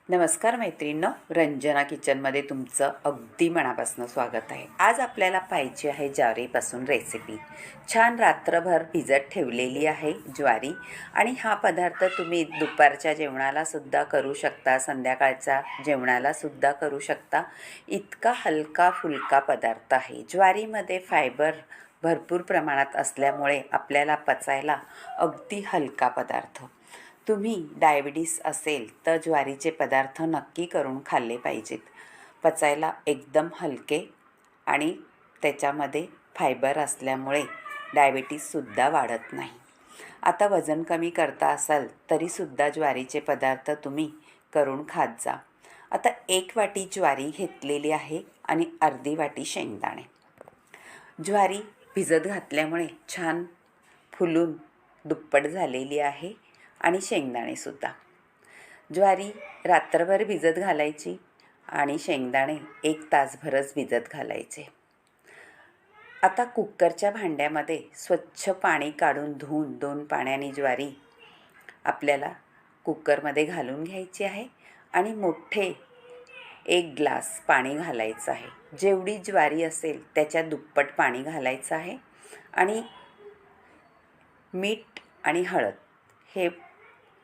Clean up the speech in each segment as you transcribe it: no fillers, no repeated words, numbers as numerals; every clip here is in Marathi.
नमस्कार मैत्रिणींनो, रंजना किचनमध्ये तुमचं अगदी मनापासून स्वागत आहे। आज आपल्याला पाहिजे आहे ज्वारीपासून रेसिपी। छान रात्रभर भिजत ठेवलेली आहे ज्वारी आणि हा पदार्थ तुम्ही दुपारच्या जेवणाला सुद्धा करू शकता, संध्याकाळच्या जेवणाला सुद्धा करू शकता। इतका हलका फुलका पदार्थ आहे। ज्वारीमध्ये फायबर भरपूर प्रमाणात असल्यामुळे आपल्याला पचायला अगदी हलका पदार्थ। तुम्ही डायबिटीस असेल तर ज्वारीचे पदार्थ नक्की करून खाल्ले पाहिजेत। पचायला एकदम हलके आणि त्याच्यामध्ये फायबर असल्यामुळे डायबिटीससुद्धा वाढत नाही। आता वजन कमी करता असाल तरीसुद्धा ज्वारीचे पदार्थ तुम्ही करून खात जा। आता 1 वाटी ज्वारी घेतलेली आहे आणि अर्धी वाटी शेंगदाणे। ज्वारी भिजत घातल्यामुळे छान फुलून दुप्पट झालेली आहे आणि शेंगदाणेसुद्धा। ज्वारी रात्रभर भिजत घालायची आणि शेंगदाणे 1 तासभरच भिजत घालायचे। आता कुकरच्या भांड्यामध्ये स्वच्छ पाणी काढून धुवून 2 पाण्याने ज्वारी आपल्याला कुकरमध्ये घालून घ्यायची आहे आणि मोठे 1 ग्लास पाणी घालायचं आहे। जेवढी ज्वारी असेल त्याच्या दुप्पट पाणी घालायचं आहे आणि मीठ आणि हळद हे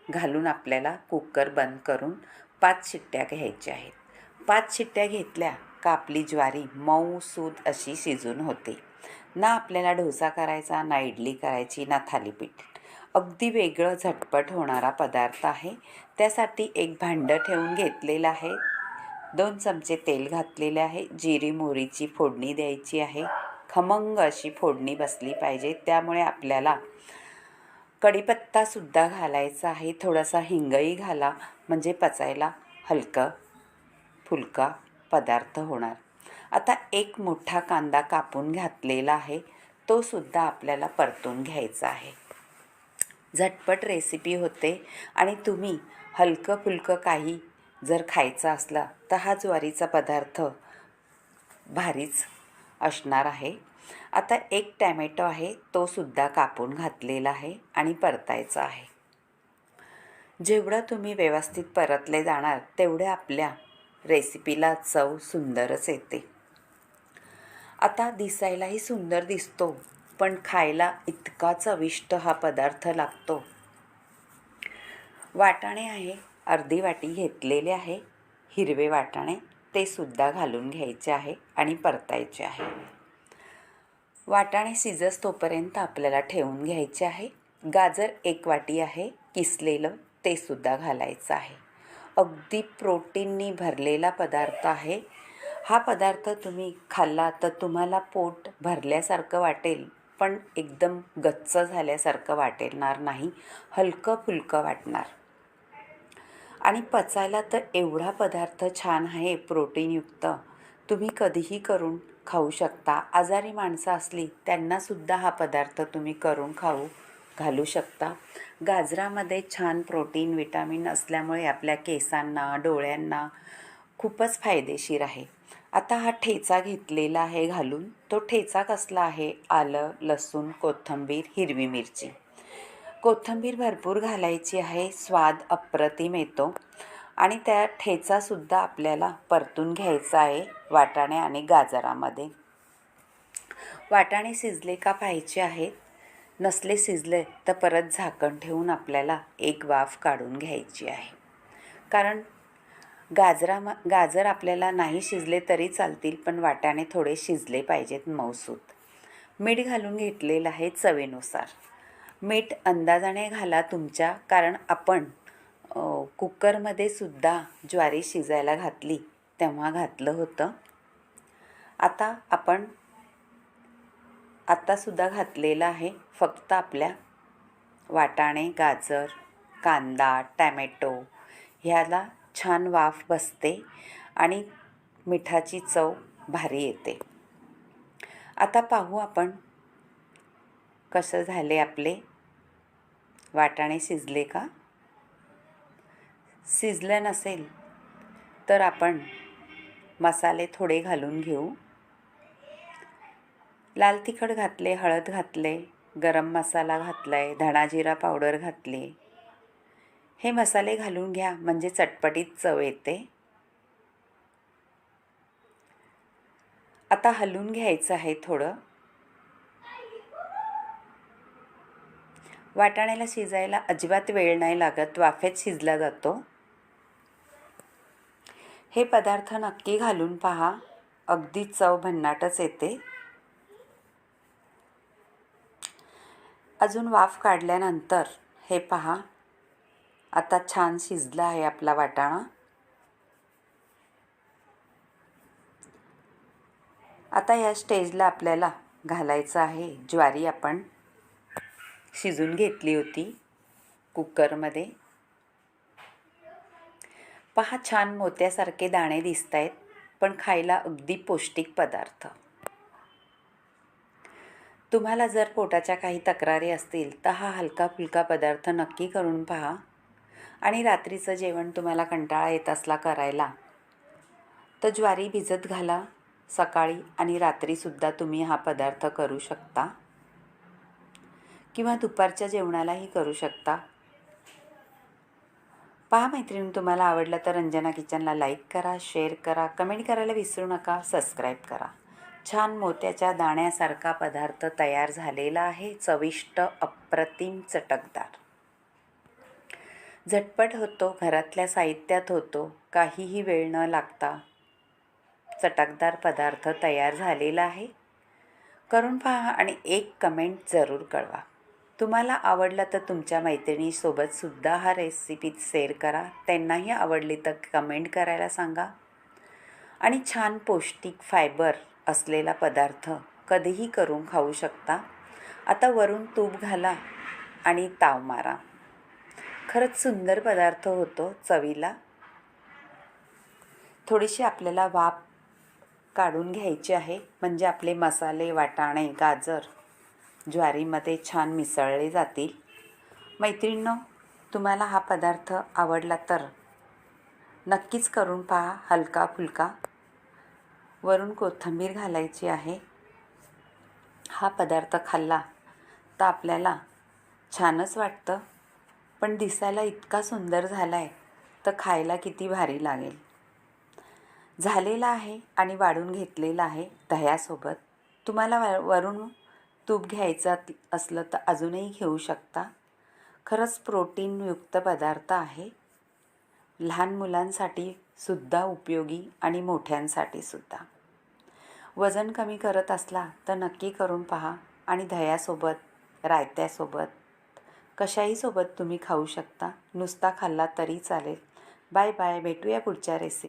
घालून आपल्याला कुकर बंद करून 5 शिट्ट्या घ्यायच्या आहेत। 5 शिट्ट्या घेतल्या का आपली ज्वारी मऊसूद अशी शिजून होते। ना आपल्याला डोसा करायचा, ना इडली करायची, ना थालीपीठ। अगदी वेगळं झटपट होणारा पदार्थ आहे। त्यासाठी एक भांडं ठेवून घेतलेलं आहे। 2 चमचे तेल घातलेले आहे। जिरी मोहरीची फोडणी द्यायची आहे। खमंग अशी फोडणी बसली पाहिजे, त्यामुळे आपल्याला कढीपत्तासुद्धा घालायचा आहे। थोडासा हिंगही घाला, म्हणजे पचायला हलका फुलका पदार्थ होणार। आता 1 मोठा कांदा कापून घातलेला आहे, तो सुद्धा आपल्याला परतून घ्यायचा आहे। झटपट रेसिपी होते आणि तुम्ही हलकं फुलकं काही जर खायचं असला तर हा ज्वारीचा पदार्थ भारीच असणार आहे। आता 1 टॅमॅटो आहे, तो सुद्धा कापून घातलेला आहे आणि परतायचा आहे। जेवढं तुम्ही व्यवस्थित परतले जाणार तेवढे आपल्या रेसिपीला चव सुंदरच येते। आता दिसायलाही सुंदर दिसतो, पण खायला इतका चविष्ट हा पदार्थ लागतो। वाटाणे आहे, अर्धी वाटी घेतलेले आहे। हिरवे वाटाणे ते सुद्धा घालून घ्यायचे आहे आणि परतायचे आहे। वाटाणे शिजस तोपर्यंत आपल्याला ठेवून घ्यायचे आहे। गाजर 1 वाटी आहे किसलेलं, ते सुद्धा घालायचं आहे। अगदी प्रोटीननी भरलेला पदार्थ आहे। हा पदार्थ तुम्ही खाल्ला तर तुम्हाला पोट भरल्यासारखं वाटेल, पण एकदम गच्च झाल्यासारखं वाटणार नाही, हलकं फुलकं वाटणार। आणि पचायला तर एवढा पदार्थ छान आहे, प्रोटीनयुक्त, तुम्ही कधीही करून खाऊ शकता। आजारी माणसं असली त्यांनासुद्धा हा पदार्थ तुम्ही करून घालू शकता। गाजरामध्ये छान प्रोटीन विटामिन असल्यामुळे आपल्या केसांना, डोळ्यांना खूपच फायदेशीर आहे। आता हा ठेचा घेतलेला आहे घालून। तो ठेचा कसला आहे? आलं, लसूण, कोथिंबीर, हिरवी मिरची। कोथिंबीर भरपूर घालायची आहे, स्वाद अप्रतिम येतो। आणि त्या ठेचासुद्धा आपल्याला परतून घ्यायचा आहे वाटाणे आणि गाजरामध्ये। वाटाणे शिजले का पाहायचे आहेत, नसले शिजले तर परत झाकण ठेवून आपल्याला 1 वाफ काढून घ्यायची आहे। कारण गाजर आपल्याला नाही शिजले तरी चालतील, पण वाटाणे थोडे शिजले पाहिजेत मऊसूत। मीठ घालून घेतलेलं आहे चवीनुसार। मीठ अंदाजाने घाला तुमच्या, कारण आपण कुकरमध्ये सुद्धा ज्वारी शिजायला घातली तेव्हा घातलं होतं। आता आपण आत्तासुद्धा घातलेलं आहे। फक्त आपल्या वाटाणे, गाजर, कांदा, टॅमॅटो ह्याला छान वाफ बसते आणि मिठाची चव भारी येते। आता पाहू आपण कसं झाले आपले वाटाणे, शिजले का? शिजलं नसेल तर आपण मसाले थोडे घालून घेऊ। लाल तिखट घातले, हळद घातले, गरम मसाला घातलाय, धणा जिरा पावडर घातली, हे मसाले घालून घ्या म्हणजे चटपटीत चव येते. आता हलवून घ्यायचं आहे थोडं. वाटाण्याला शिजायला अजिबात वेळ नाही लागत, वाफेत शिजला जातो. हे पदार्थ नक्की घालून पहा, अगदी चव भन्नाटच येते. अजून वाफ काढल्यानंतर हे पहा, आता छान शिजला आहे आपला वाटाणा. आता या स्टेजला आपल्याला घालायचं आहे ज्वारी. आपण शिजून घेतली होती कुकरमध्ये. पहा, छान मोत्यासारखे दाणे दिसत आहेत, पण खायला अगदी पौष्टिक पदार्थ. तुम्हाला जर पोटाच्या काही तक्रारी असतील तर हा हलका फुलका पदार्थ नक्की करून पहा. आणि रात्रीचं जेवण तुम्हाला कंटाळा येत असला करायला तर ज्वारी भिजत घाला सकाळी, आणि रात्रीसुद्धा तुम्ही हा पदार्थ करू शकता, किंवा दुपारच्या जेवणालाही करू शकता. पहा मैत्रिणी, तुम्हाला आवडलं तर रंजना किचनला लाईक करा, शेअर करा, कमेंट करायला विसरू नका, सबस्क्राईब करा. छान मोत्याच्या दाण्यासारखा पदार्थ तयार झालेला आहे, चविष्ट, अप्रतिम, चटकदार. झटपट होतो, घरातल्या साहित्यात होतो, काहीही वेळ न लागता चटकदार पदार्थ तयार झालेला आहे. करून पहा आणि एक कमेंट जरूर कळवा. तुम्हाला आवडला तर तुमच्या मैत्रिणीसोबतसुद्धा हा रेसिपी शेअर करा, त्यांनाही आवडली तर कमेंट करायला सांगा. आणि छान पौष्टिक फायबर असलेला पदार्थ कधीही करून खाऊ शकता. आता वरून तूप घाला आणि ताव मारा. खरंच सुंदर पदार्थ होतो चवीला. थोडीशी आपल्याला वाफ काढून घ्यायची आहे म्हणजे आपले मसाले, वाटाणे, गाजर ज्वारीमध्ये छान मिसळले जातील. मैत्रिणींनो, तुम्हाला हा पदार्थ आवडला तर नक्कीच करून पहा. हलका फुलका, वरून कोथिंबीर घालायची आहे. हा पदार्थ खाल्ला तर आपल्याला छानच वाटतं, पण दिसायला इतका सुंदर झाला आहे तर खायला किती भारी लागेल. झालेला आहे आणि वाढून घेतलेला आहे दह्यासोबत. तुम्हाला वरून तूप घ्यायचं असलं तर अजूनही घेऊ शकता. खरंच प्रोटीनयुक्त पदार्थ आहे, लहान मुलांसाठी सुद्धा उपयोगी आणि मोठ्यांसाठी सुद्धा. वजन कमी करत असला तर नक्की करून पहा. आणि दह्यासोबत, रायत्यासोबत, कशाही सोबत तुम्ही खाऊ शकता. नुसता खाल्ला तरी चालेल. बाय बाय, भेटूया पुढच्या रेसिपी.